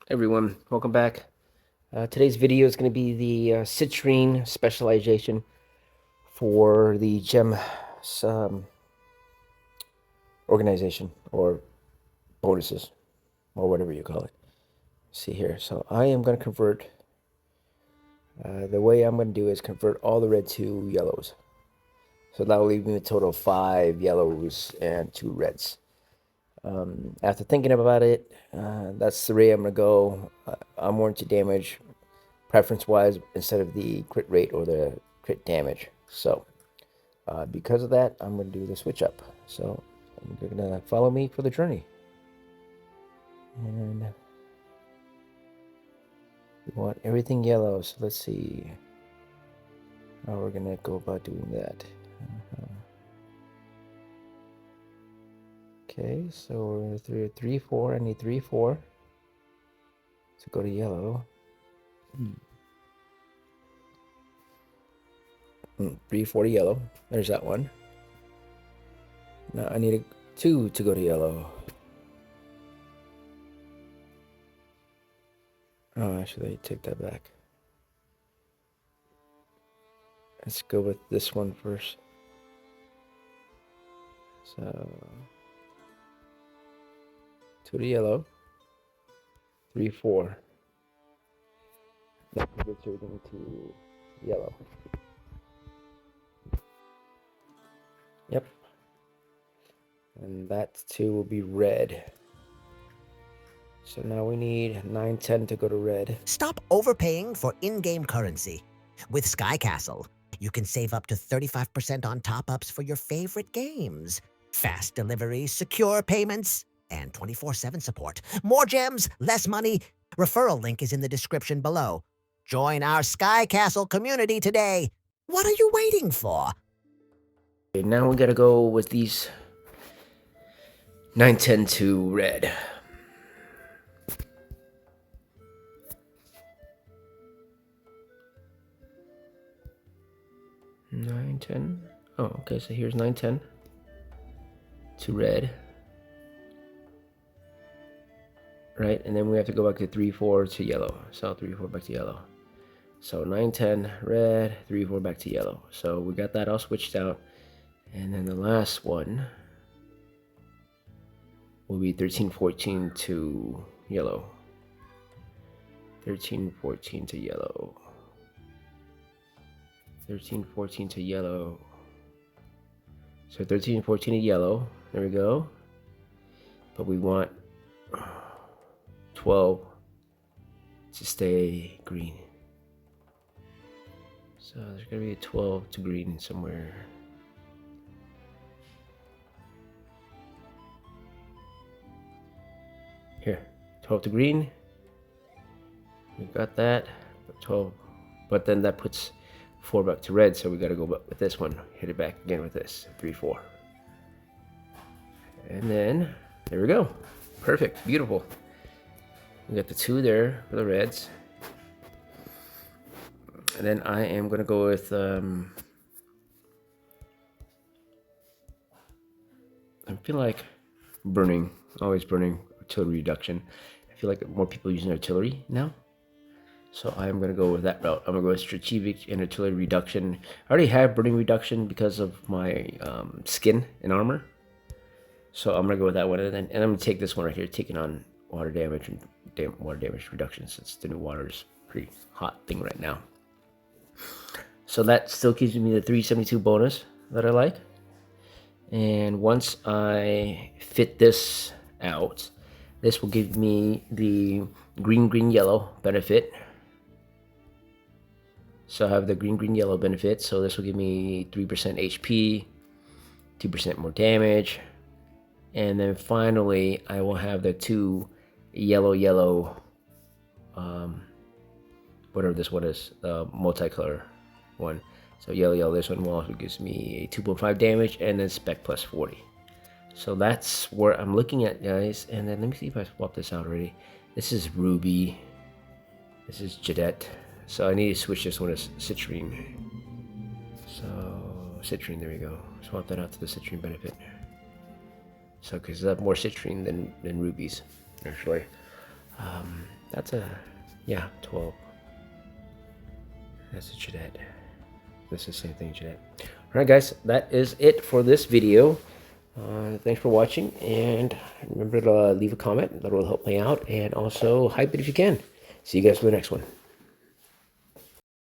Everyone, welcome back. Today's video is going to be the Citrine specialization for the gem um, organization or bonuses or whatever you call it. See here, so I am going to convert. The way I'm going to do is convert all the red to yellows. So that will leave me a total of 5 yellows and 2 reds. After thinking about it, that's the way I'm going to go. I'm warranty damage preference wise instead of the crit rate or the crit damage. So because of that, I'm going to do the switch up. So you're going to follow me for the journey. And we want everything yellow. So let's see how we're going to go about doing that. Okay, so we're through 3, 4. I need 3, 4 to go to yellow. 3, 4 to yellow. There's that one. Now I need 2 to go to yellow. Oh, actually, take that back. Let's go with this one first. So 2 to yellow. 3, 4. That converts everything to yellow. Yep. And that 2 will be red. So now we need 9, 10 to go to red. Stop overpaying for in-game currency. With Sky Castle, you can save up to 35% on top-ups for your favorite games. Fast delivery, secure payments, and 24/7 support. More gems, less money. Referral link is in the description below. Join our Sky Castle community today. What are you waiting for? Okay, now we gotta go with these 9, 10 to red. Nine, 10. Oh, okay, so here's 9, 10 to red. Right, and then we have to go back to 3, 4 to yellow. So 3, 4 back to yellow. So 9, 10 red, 3, 4 back to yellow. So we got that all switched out. And then the last one will be 13, 14 to yellow. 13, 14 to yellow. 13, 14 to yellow. So 13, 14 to yellow. There we go. But we want 12 to stay green. So there's gonna be a 12 to green somewhere. Here, 12 to green. We got that. 12, but then that puts 4 back to red, so we gotta go back with this one. Hit it back again with this 3, 4. And then there we go. Perfect, beautiful. We got the 2 there for the reds. And then I am gonna go with I feel like burning, always burning, artillery reduction. I feel like more people are using artillery now. So I'm going to go with that route. I'm going to go with strategic and artillery reduction. I already have burning reduction because of my skin and armor. So I'm going to go with that one. And I'm going to take this one right here, taking on water damage and water damage reduction, since the new water is a pretty hot thing right now. So that still gives me the 372 bonus that I like. And once I fit this out, this will give me the green, green, yellow benefit. So I have the green, green, yellow benefit. So this will give me 3% HP, 2% more damage. And then finally, I will have the 2 yellow, yellow, whatever this one is, the multicolor one. So yellow, yellow, this one also gives me a 2.5 damage and then spec plus 40. So that's where I'm looking at, guys. And then let me see if I swapped this out already. This is Ruby. This is Jadette. So I need to switch this one to Citrine. So Citrine, there we go. Swap that out to the Citrine benefit. So because I have more Citrine than rubies, actually. That's a, yeah, 12. That's a Jeanette. That's the same thing, Jeanette. All right, guys, that is it for this video. Thanks for watching, and remember to leave a comment. That will help me out, and also hype it if you can. See you guys for the next one.